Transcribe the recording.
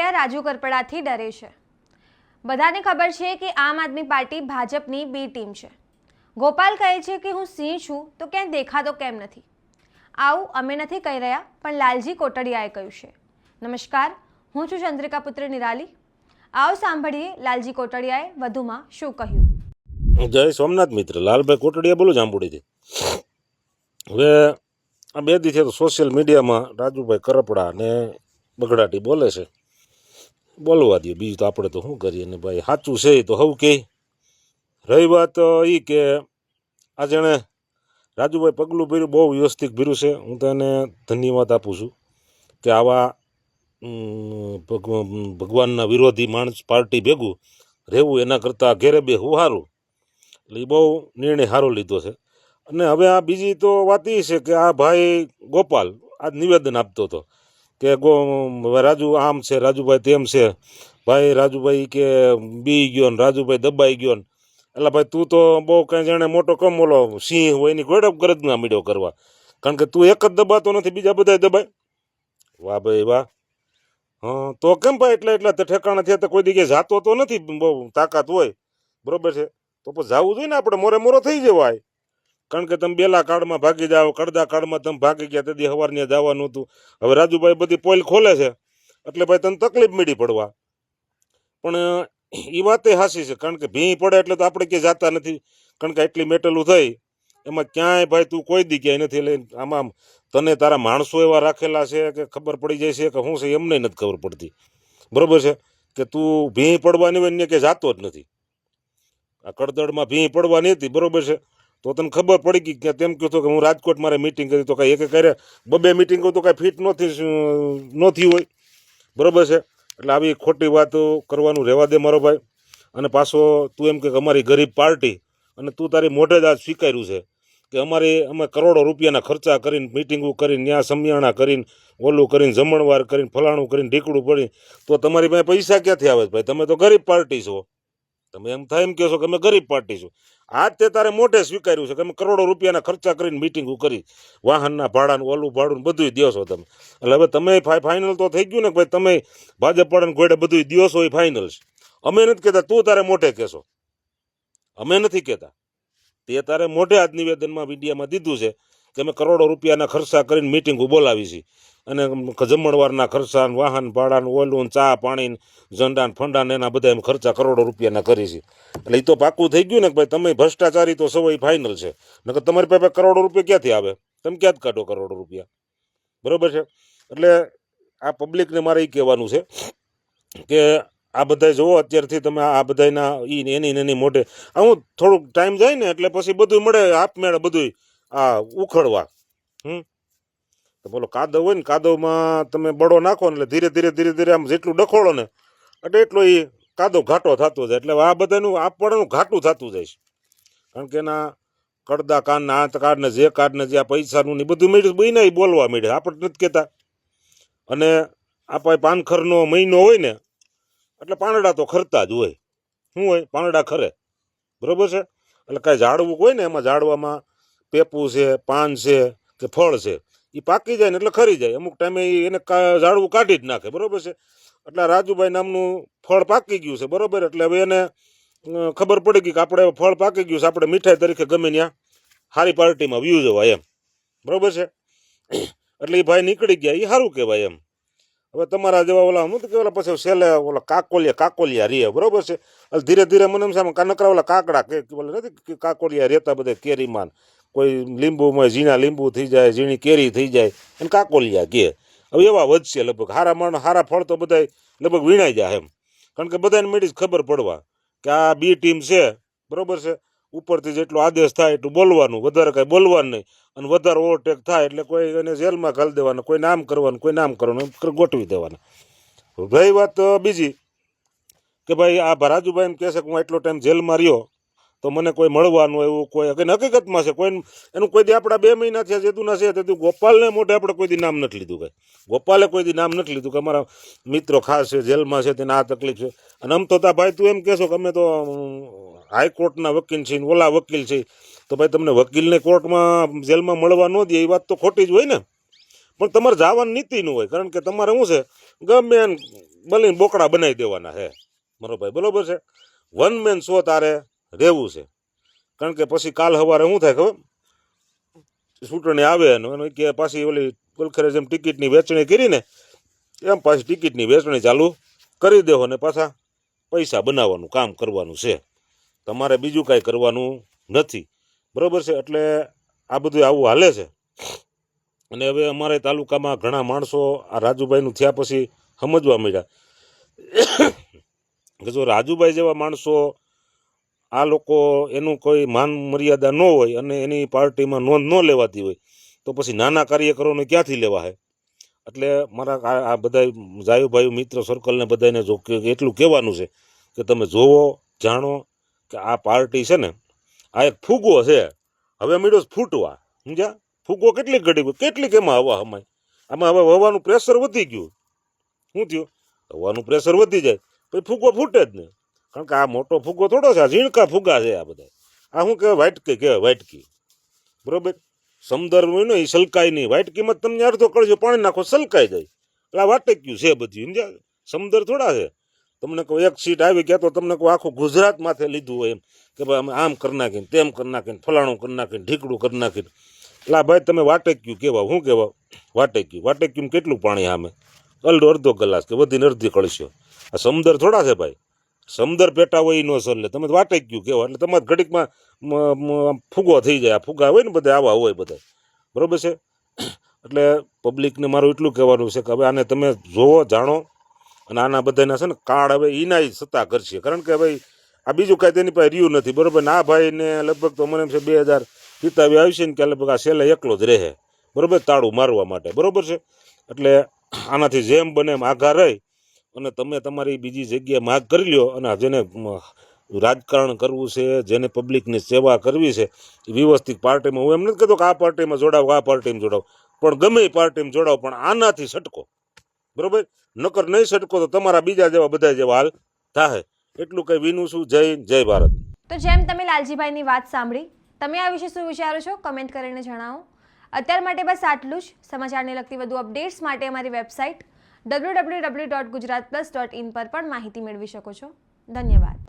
કોટડિયા રાજુ કરપડાથી ડરે છે। બધાને ખબર છે કે આમ આદમી પાર્ટી ભાજપની બી ટીમ છે। ગોપાલ કહે છે કે હું સિંહ છું તો ક્યાંય દેખાતો કેમ નથી। આવું અમે નથી કહી રહ્યા, પણ લાલજી કોટડિયાએ કહ્યું છે। નમસ્કાર, હું છું ચંદ્રિકા પુત્ર નિરાલી। આવો સાંભળીએ લાલજી કોટડિયાએ વધુમાં શું કહ્યું। જય સોમનાથ મિત્ર, લાલભાઈ કોટડિયા બોલું જાંબુડીથી। હવે આ બે દી તો સોશિયલ મીડિયામાં રાજુભાઈ કરપડા ને બગડાટી બોલે છે, બોલવા દો, બીજું તો આપણે તો શું કરીએ ને ભાઈ, સાચું છે તો હવ કે। રહી વાત એ કે આ જેણે રાજુભાઈ પગલું ભર્યું, બહુ વ્યવસ્થિત ભર્યું છે, હું તો એને ધન્યવાદ આપું છું કે આવા ભગવાનના વિરોધી માણસ પાર્ટી ભેગું રહેવું એના કરતાં ઘેરે બેહવું સારું, એટલે એ બહુ નિર્ણય સારો લીધો છે। અને હવે આ બીજી તો વાત એ છે કે આ ભાઈ ગોપાલ આજ નિવેદન આપતો હતો કે રાજુ આમ છે, રાજુભાઈ તેમ છે, ભાઈ રાજુભાઈ કે બી ગયો ને રાજુભાઈ દબાઈ ગયો ને। એટલે ભાઈ તું તો બહુ કંઈ જાણે મોટો કમ ઓલો સિંહ હોય એની ગોડપ ગરજના મીડ્યો કરવા, કારણ કે તું એક જ દબાતો નથી, બીજા બધા દબાય। વાહ ભાઈ વાહ। હા તો કેમ ભાઈ એટલા ઠેકાણા થયા તો કોઈ જગ્યાએ જાતો તો નથી, બહુ તાકાત હોય બરોબર છે તો પછી જવું જોઈએ ને આપણે, મોરે મોરો થઈ જવાય। કારણ કે તમે બેલા કાળમાં ભાગી જાઓ, કડદા કાળમાં તમે ભાગી ગયા, તેથી સવારને જવાનું હતું। હવે રાજુભાઈ બધી પોલ ખોલે છે એટલે ભાઈ તને તકલીફ મીડી પડવા, પણ એ વાતે હાસી છે, કારણ કે ભીં પડે એટલે તો આપણે ક્યાંય જાતા નથી, કારણ કે એટલી મેટેલું થઈ એમાં ક્યાંય ભાઈ તું કોઈ દી ક્યાંય નથી લઈને આમાં તને તારા માણસો એવા રાખેલા છે કે ખબર પડી જાય છે કે શું છે એમને નથી ખબર પડતી, બરોબર છે કે તું ભીં પડવાની હોય ને કે જાતો જ નથી। આ કડદડમાં ભીં પડવાની હતી બરોબર છે તો તને ખબર પડી ગઈ કે તેમ કહેતો કે હું રાજકોટ મારે મિટિંગ કરી, તો કાંઈ એક કરે બબે મિટિંગો તો કાંઈ ફિટ નહોતી હોય, બરોબર છે। એટલે આવી ખોટી વાતો કરવાનું રહેવા દે મારો ભાઈ। અને પાછો તું એમ કે અમારી ગરીબ પાર્ટી, અને તું તારી મોઢે જ આ સ્વીકાર્યું છે કે અમે કરોડો રૂપિયાના ખર્ચા કરીને મિટિંગો કરીને ત્યાં સમિયાણા કરીને ઓલું કરીને જમણવાર કરીને ફલાણું કરીને ઢીકડું પડી, તો તમારી પાસે પૈસા ક્યાંથી આવે ભાઈ? તમે તો ગરીબ પાર્ટી છો, તમે એમ થાય એમ કહો છો કે અમે ગરીબ પાર્ટી છો। આજ તે તારે મોઢે સ્વીકાર્યું છે કે અમે કરોડો રૂપિયાના ખર્ચા કરીને મિટિંગો કરી, વાહનના ભાડાનું ઓલું ભાડું બધું દો છો તમે। એટલે હવે તમે ફાઇનલ તો થઈ ગયું ને ભાઈ, તમે ભાજપ વાળાને ગોળે બધું દો છો, એ ફાઇનલ છે। અમે નથી કહેતા, તું તારે મોઢે કહેશો, અમે નથી કહેતા, તે તારે મોઢે આજ નિવેદનમાં મીડિયામાં દીધું છે કે અમે કરોડો રૂપિયાના ખર્ચા કરીને મિટિંગો બોલાવી છે, અને જમણવારના ખર્ચા, વાહન ભાડાનું ઓલું, ચા પાણી, ઝંડાન ફંડાન એના બધા એમ ખર્ચા કરોડો રૂપિયાના કરી છે। એટલે એ તો પાકું થઈ ગયું ને કે ભાઈ તમે ભ્રષ્ટાચારી તો સૌ ફાઇનલ છે, નકર તમારી પાસે કરોડો રૂપિયા ક્યાંથી આવે? તમે ક્યાં જ કાઢો કરોડો રૂપિયા, બરોબર છે। એટલે આ પબ્લિકને મારે એ કહેવાનું છે કે આ બધા જુઓ, અત્યારથી તમે આ બધાના એની મોઢે હું થોડુંક ટાઈમ જાય ને એટલે પછી બધું મળે આપમેળે બધું આ ઉખડવા। તો બોલો કાદવ હોય ને, કાદવમાં તમે બળો નાખો ને એટલે ધીરે ધીરે આમ જેટલું ડખોળો ને એટલે એટલો એ કાદવ ઘાટો થતો જાય, એટલે આ બધાનું આપવાનું ઘાટું થતું જાય છે, કારણ કે એના કડદા કાનના આંત કાઢને જે કાઢને જે આ પૈસાનું ને બધું મળ્યું બને બોલવા મળે, આપણે નથી કહેતા। અને આપણે પાનખરનો મહિનો હોય ને એટલે પાંદડા તો ખરતા જ હોય, શું હોય પાંદડા ખરે, બરોબર છે। એટલે કાંઈ ઝાડવું હોય ને એમાં ઝાડવામાં પેપું છે, પાન છે કે ફળ છે, એ પાકી જાય ને એટલે ખરી જાય, અમુક ટાઈમે એને ઝાડવું કાઢી જ નાખે, બરોબર છે। એટલે રાજુભાઈ નામનું ફળ પાકી ગયું છે, બરોબર, એટલે હવે એને ખબર પડી ગઈ કે આપણે ફળ પાકી ગયું છે, આપણે મીઠાઈ તરીકે ગમે ત્યાં સારી પાર્ટીમાં વ્યૂ જવાય એમ, બરોબર છે। એટલે એ ભાઈ નીકળી ગયા, એ સારું કહેવાય એમ। હવે તમારા જેવા ઓલા હું તો કે ઓલા પછી છેલ્લે ઓલા કાકોલિયા રે, બરોબર છે। એટલે ધીરે ધીરે મને એમ સામે નકરા ઓલા કાકડા કે બોલે નથી કાકોલિયા રહેતા બધા કેરીમાં, કોઈ લીંબુમાં ઝીણા લીંબુ થઈ જાય, ઝીણી કેરી થઈ જાય એને કાકોલિયા કહે। હવે એવા વધશે લગભગ, હારા ફળ તો બધા લગભગ વીણાઈ જાય એમ, કારણ કે બધાને મેળી ખબર પડવા કે આ બી ટીમ છે, બરોબર છે। ઉપરથી જેટલો આદેશ થાય એટલું બોલવાનું, વધારે કાંઈ બોલવાનું નહીં, અને વધારે ઓવરટેક થાય એટલે કોઈ એને જેલમાં ઘાલી દેવાના, કોઈ નામ કરવાનું ગોઠવી દેવાના। રહી વાત બીજી કે ભાઈ આ રાજુભાઈ એમ કહે છે કે હું એટલો ટાઈમ જેલમાં રહ્યો તો મને કોઈ મળવાનું એવું કોઈ હકીકતમાં છે કોઈ એનું કોઈ દી આપણા 2 મહિના થયા જેતુંના છે તેથી ગોપાલને મોઢે આપણે કોઈ દી નામ નથી લીધું, કાંઈ ગોપાલે કોઈ દી નામ નથી લીધું કે અમારા મિત્રો ખાસ છે જેલમાં છે તેને આ તકલીફ છે। અને આમ તો ભાઈ તું એમ કહેશો કે અમે તો હાઈકોર્ટના વકીલ છીએ, ઓલા વકીલ છે, તો ભાઈ તમને વકીલને કોર્ટમાં જેલમાં મળવા ન દે એ વાત તો ખોટી જ હોય ને, પણ તમારે જવાની નીતિ ન હોય, કારણ કે તમારે શું છે ગમે બલીને બોકડા બનાવી દેવાના છે મારો ભાઈ, બરોબર છે. વન મેન શો તારે રહેવું છે, કારણ કે પછી કાલ સવારે શું થાય ખબર, ચૂંટણી આવે અને કે પાછી ઓલી કોલખરે જેમ ટિકિટની વેચણી કરીને એમ પાછી ટિકિટની વેચણી ચાલુ કરી દેવો અને પાછા પૈસા બનાવવાનું કામ કરવાનું છે. તમારે બીજું કાંઈ કરવાનું નથી, બરોબર છે. એટલે આ બધું આવું હાલે છે. અને હવે અમારા તાલુકામાં ઘણા માણસો આ રાજુભાઈનું થયા પછી સમજવા મળ્યા કે જો રાજુભાઈ જેવા માણસો આ લોકો એનું કોઈ માન મર્યાદા ન હોય અને એની પાર્ટીમાં નોંધ ન લેવાતી હોય તો પછી નાના કાર્યકરોને ક્યાંથી લેવા છે. એટલે મારા આ બધા જાયુભાઈ મિત્ર સર્કલને બધાને જો એટલું કહેવાનું છે કે તમે જોવો જાણો કે આ પાર્ટી છે ને આ એક ફૂગો છે, હવે મીડો ફૂટવા, સમજ્યા? ફૂગો કેટલીક ઘડી કેટલીક એમાં હવા હમાય, આમાં હવે હવાનું પ્રેશર વધી ગયું. શું થયું? હવાનું પ્રેશર વધી જાય પછી ફૂગો ફૂટે જ નહીં, કારણ કે આ મોટો ફૂગો થોડો છે, આ ઝીણકા ફૂગા છે આ બધા. આ શું કહેવાય? વાટકી કહેવાય, વાટકી, બરોબર. સમદર હોય ને એ સલકાય નહીં, વાટકીમાં તમને અડધો કળજો પાણી નાખો સલકાઈ જાય. એટલે આ વાટક્યું છે બધું, સમજ્યા? સમદર થોડા છે. તમને કહું એક સીટ આવી ગયા તો તમને કહું આખું ગુજરાત માથે લીધું હોય એમ કે ભાઈ અમે આમ કરી નાખીને તેમ કરી નાખીને ફલાણું કરી નાખીને ઢીકડું કરી નાખીને. એટલે ભાઈ તમે વાટક્યું કહેવા, શું કહેવા? વાટક્યું કેટલું પાણી આમે અડધો ગ્લાસ કે વધીને અડધી કળશો. આ સમદર થોડા છે ભાઈ, સમદર પેટા હોય એ ન સર તમે વાટક્યું કહેવા. એટલે તમારે ઘડીકમાં ફૂગો થઈ જાય. આ ફૂગા હોય ને બધા આવા હોય બધા, બરોબર છે. એટલે પબ્લિકને મારું એટલું કહેવાનું છે કે હવે આને તમે જોવો જાણો અને આના બધાના છે ને કાર્ડ હવે એના સત્તા કરશે, કારણ કે ભાઈ આ બીજું કાંઈ તેની પાસે રહ્યું નથી, બરોબર ને. આ ભાઈને લગભગ તો મને એમ છે 2000 કિતાબી આવશે ને કે લગભગ આ છેલ્લે એકલો જ રહે, બરોબર, તાળું મારવા માટે, બરોબર છે. એટલે આનાથી જેમ બને એમ આઘા રહી અને તમે તમારી બીજી જગ્યાએ માગ કરી લ્યો અને જેને રાજકારણ કરવું છે, જેને પબ્લિકની સેવા કરવી છે એ વ્યવસ્થિત પાર્ટીમાં, હું એમ નથી કહેતો કે આ પાર્ટીમાં જોડાવો આ પાર્ટીમાં જોડાવો, પણ ગમે એ પાર્ટીમાં જોડાવો, પણ આનાથી સટકો, બરોબર. નકર નહીં સટકો તો તમારા બીજા જેવા બધા જેવા હાલ થાય. એટલું કંઈ વિનું છું. જય ભારત. તો જેમ તમે લાલજીભાઈની વાત સાંભળી, તમે આ વિશે શું વિચારો છો કમેન્ટ કરીને જણાવો. અત્યાર માટે બસ આટલું જ. સમાચારને લગતી વધુ અપડેટ્સ માટે અમારી વેબસાઇટ www.gujaratplus.in પર પણ માહિતી મેળવી શકો છો. ધન્યવાદ.